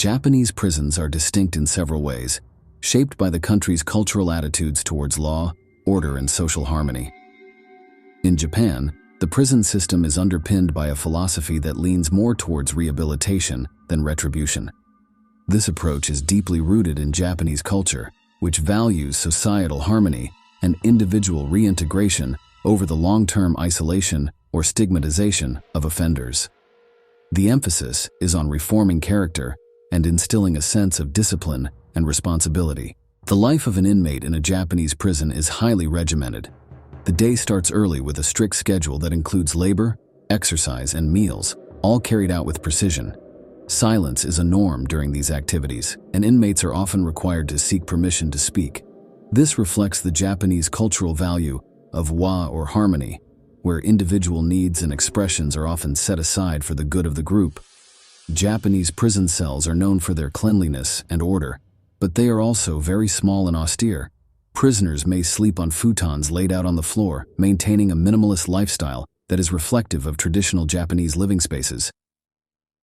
Japanese prisons are distinct in several ways, shaped by the country's cultural attitudes towards law, order, and social harmony. In Japan, the prison system is underpinned by a philosophy that leans more towards rehabilitation than retribution. This approach is deeply rooted in Japanese culture, which values societal harmony and individual reintegration over the long-term isolation or stigmatization of offenders. The emphasis is on reforming character and instilling a sense of discipline and responsibility. The life of an inmate in a Japanese prison is highly regimented. The day starts early with a strict schedule that includes labor, exercise, and meals, all carried out with precision. Silence is a norm during these activities, and inmates are often required to seek permission to speak. This reflects the Japanese cultural value of wa or harmony, where individual needs and expressions are often set aside for the good of the group. Japanese prison cells are known for their cleanliness and order, but they are also very small and austere. Prisoners may sleep on futons laid out on the floor, maintaining a minimalist lifestyle that is reflective of traditional Japanese living spaces.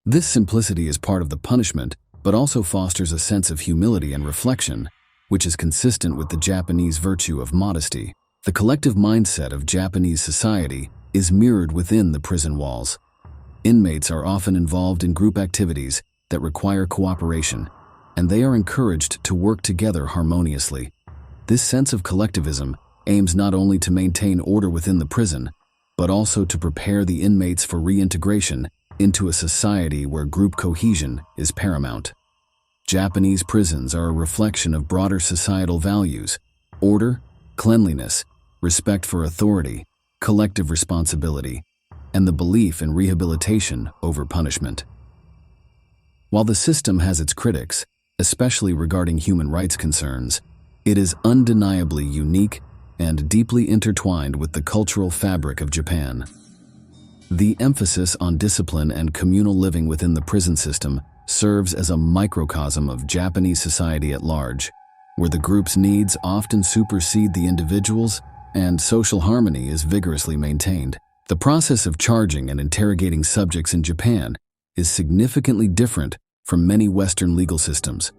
This simplicity is part of the punishment, but also fosters a sense of humility and reflection, which is consistent with the Japanese virtue of modesty. The collective mindset of Japanese society is mirrored within the prison walls. Inmates are often involved in group activities that require cooperation, and they are encouraged to work together harmoniously. This sense of collectivism aims not only to maintain order within the prison, but also to prepare the inmates for reintegration into a society where group cohesion is paramount. Japanese prisons are a reflection of broader societal values: order, cleanliness, respect for authority, collective responsibility, and the belief in rehabilitation over punishment. While the system has its critics, especially regarding human rights concerns, it is undeniably unique and deeply intertwined with the cultural fabric of Japan. The emphasis on discipline and communal living within the prison system serves as a microcosm of Japanese society at large, where the group's needs often supersede the individual's and social harmony is vigorously maintained. The process of charging and interrogating subjects in Japan is significantly different from many Western legal systems,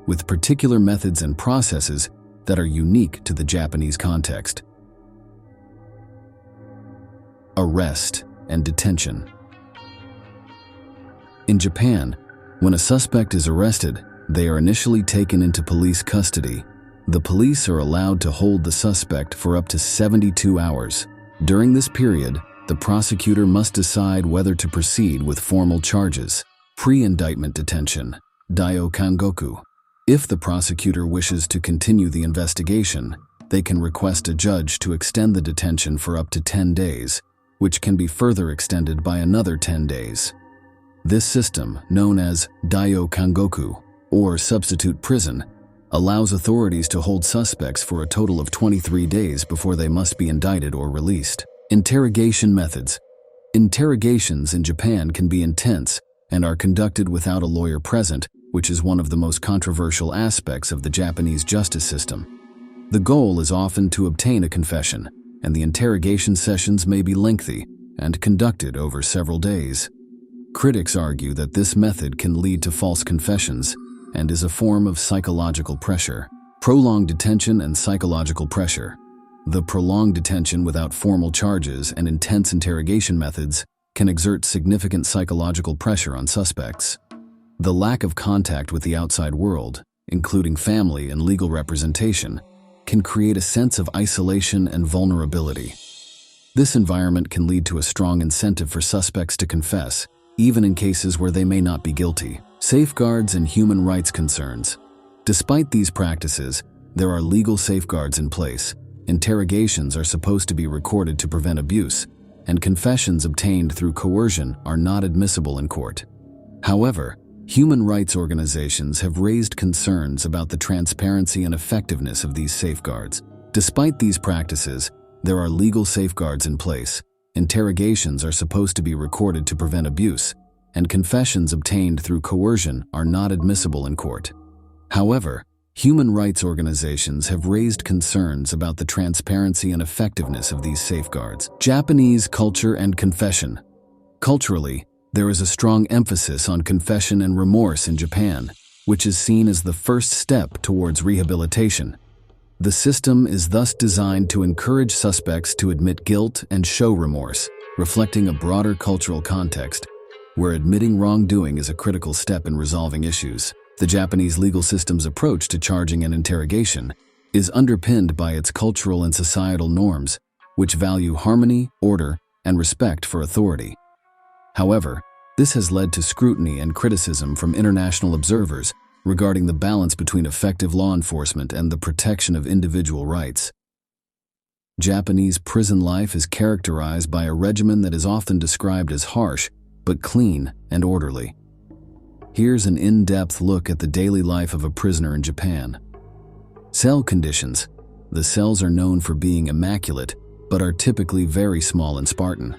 with particular methods and processes that are unique to the Japanese context. Arrest and detention. In Japan, when a suspect is arrested, they are initially taken into police custody. The police are allowed to hold the suspect for up to 72 hours. During this period, the prosecutor must decide whether to proceed with formal charges. Pre-indictment detention, Daio Kangoku. If the prosecutor wishes to continue the investigation, they can request a judge to extend the detention for up to 10 days, which can be further extended by another 10 days. This system, known as Daio Kangoku, or substitute prison, allows authorities to hold suspects for a total of 23 days before they must be indicted or released. Interrogation methods. Interrogations in Japan can be intense and are conducted without a lawyer present, which is one of the most controversial aspects of the Japanese justice system. The goal is often to obtain a confession, and the interrogation sessions may be lengthy and conducted over several days. Critics argue that this method can lead to false confessions and is a form of psychological pressure. Prolonged detention and psychological pressure. The prolonged detention without formal charges and intense interrogation methods can exert significant psychological pressure on suspects. The lack of contact with the outside world, including family and legal representation, can create a sense of isolation and vulnerability. This environment can lead to a strong incentive for suspects to confess, even in cases where they may not be guilty. Safeguards and human rights concerns. Despite these practices, there are legal safeguards in place. Interrogations are supposed to be recorded to prevent abuse, and confessions obtained through coercion are not admissible in court. However, human rights organizations have raised concerns about the transparency and effectiveness of these safeguards. Despite these practices, there are legal safeguards in place. Interrogations are supposed to be recorded to prevent abuse, and confessions obtained through coercion are not admissible in court. However, human rights organizations have raised concerns about the transparency and effectiveness of these safeguards. Japanese culture and confession. Culturally, There is a strong emphasis on confession and remorse in Japan, which is seen as the first step towards rehabilitation. The system is thus designed to encourage suspects to admit guilt and show remorse, reflecting a broader cultural context, where admitting wrongdoing is a critical step in resolving issues. The Japanese legal system's approach to charging and interrogation is underpinned by its cultural and societal norms, which value harmony, order, and respect for authority. However, this has led to scrutiny and criticism from international observers regarding the balance between effective law enforcement and the protection of individual rights. Japanese prison life is characterized by a regimen that is often described as harsh, but clean and orderly. Here's an in-depth look at the daily life of a prisoner in Japan. Cell conditions. The cells are known for being immaculate, but are typically very small and Spartan.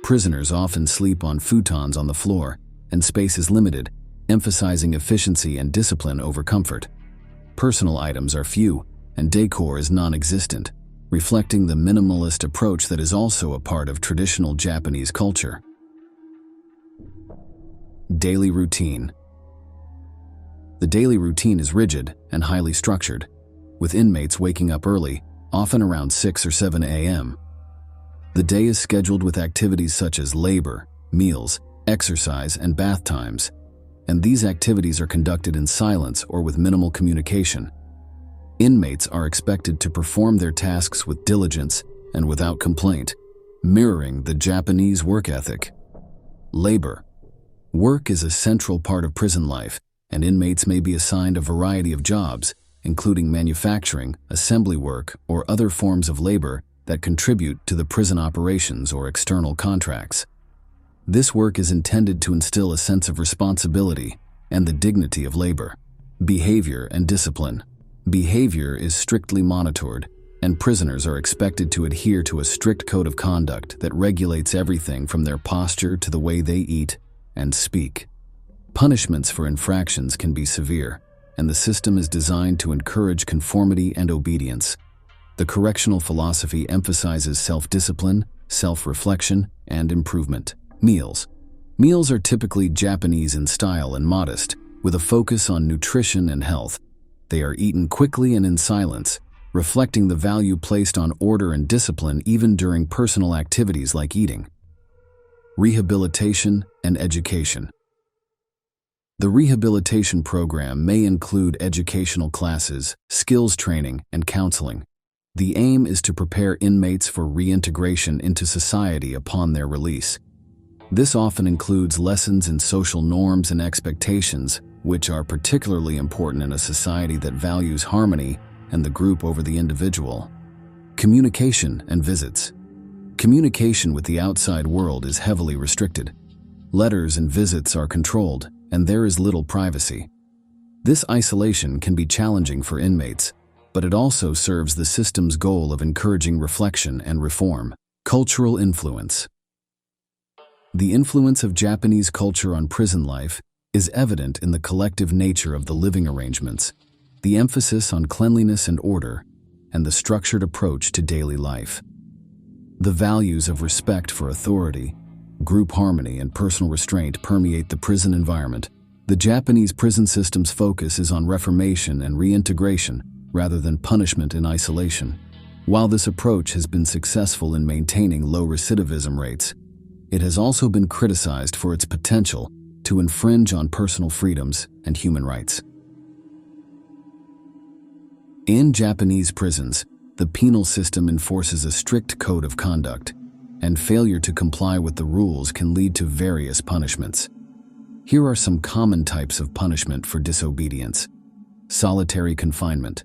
Prisoners often sleep on futons on the floor, and space is limited, emphasizing efficiency and discipline over comfort. Personal items are few, and decor is non-existent, reflecting the minimalist approach that is also a part of traditional Japanese culture. Daily routine. The daily routine is rigid and highly structured, with inmates waking up early, often around 6 or 7 a.m. The day is scheduled with activities such as labor, meals, exercise, and bath times, and these activities are conducted in silence or with minimal communication. Inmates are expected to perform their tasks with diligence and without complaint, mirroring the Japanese work ethic. Labor. Work is a central part of prison life, and inmates may be assigned a variety of jobs, including manufacturing, assembly work, or other forms of labor that contribute to the prison operations or external contracts. This work is intended to instill a sense of responsibility and the dignity of labor. Behavior and discipline. Behavior is strictly monitored, and prisoners are expected to adhere to a strict code of conduct that regulates everything from their posture to the way they eat and speak. Punishments for infractions can be severe, and the system is designed to encourage conformity and obedience. The correctional philosophy emphasizes self-discipline, self-reflection, and improvement. Meals. Meals are typically Japanese in style and modest, with a focus on nutrition and health. They are eaten quickly and in silence, reflecting the value placed on order and discipline even during personal activities like eating. Rehabilitation and education. The rehabilitation program may include educational classes, skills training, and counseling. The aim is to prepare inmates for reintegration into society upon their release. This often includes lessons in social norms and expectations, which are particularly important in a society that values harmony and the group over the individual. Communication and visits. Communication with the outside world is heavily restricted. Letters and visits are controlled, and there is little privacy. This isolation can be challenging for inmates, but it also serves the system's goal of encouraging reflection and reform. Cultural influence. The influence of Japanese culture on prison life is evident in the collective nature of the living arrangements, the emphasis on cleanliness and order, and the structured approach to daily life. The values of respect for authority, group harmony, and personal restraint permeate the prison environment. The Japanese prison system's focus is on reformation and reintegration rather than punishment in isolation. While this approach has been successful in maintaining low recidivism rates, it has also been criticized for its potential to infringe on personal freedoms and human rights. In Japanese prisons, the penal system enforces a strict code of conduct, and failure to comply with the rules can lead to various punishments. Here are some common types of punishment for disobedience. Solitary confinement.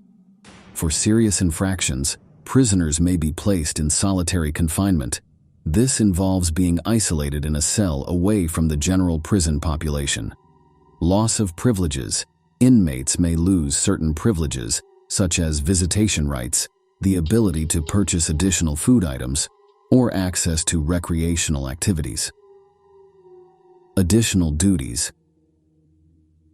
For serious infractions, prisoners may be placed in solitary confinement. This involves being isolated in a cell away from the general prison population. Loss of privileges. Inmates may lose certain privileges, such as visitation rights, the ability to purchase additional food items, or access to recreational activities. Additional duties.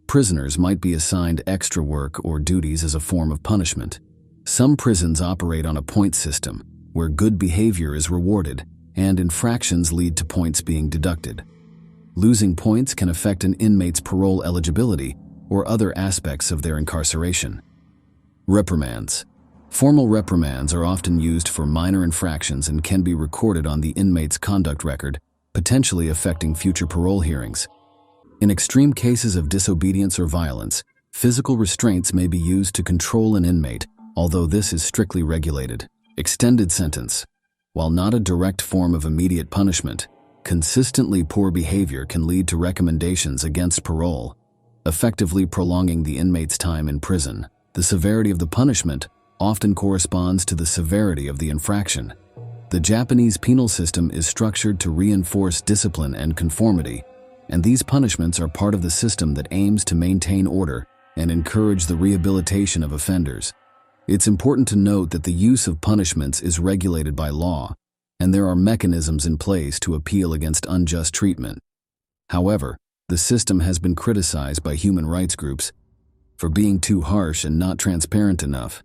Prisoners might be assigned extra work or duties as a form of punishment. Some prisons operate on a point system, where good behavior is rewarded and infractions lead to points being deducted. Losing points can affect an inmate's parole eligibility or other aspects of their incarceration. Reprimands. Formal reprimands are often used for minor infractions and can be recorded on the inmate's conduct record, potentially affecting future parole hearings. In extreme cases of disobedience or violence, physical restraints may be used to control an inmate, although this is strictly regulated. Extended sentence. While not a direct form of immediate punishment, consistently poor behavior can lead to recommendations against parole, effectively prolonging the inmate's time in prison. The severity of the punishment often corresponds to the severity of the infraction. The Japanese penal system is structured to reinforce discipline and conformity, and these punishments are part of the system that aims to maintain order and encourage the rehabilitation of offenders. It's important to note that the use of punishments is regulated by law, and there are mechanisms in place to appeal against unjust treatment. However, the system has been criticized by human rights groups for being too harsh and not transparent enough.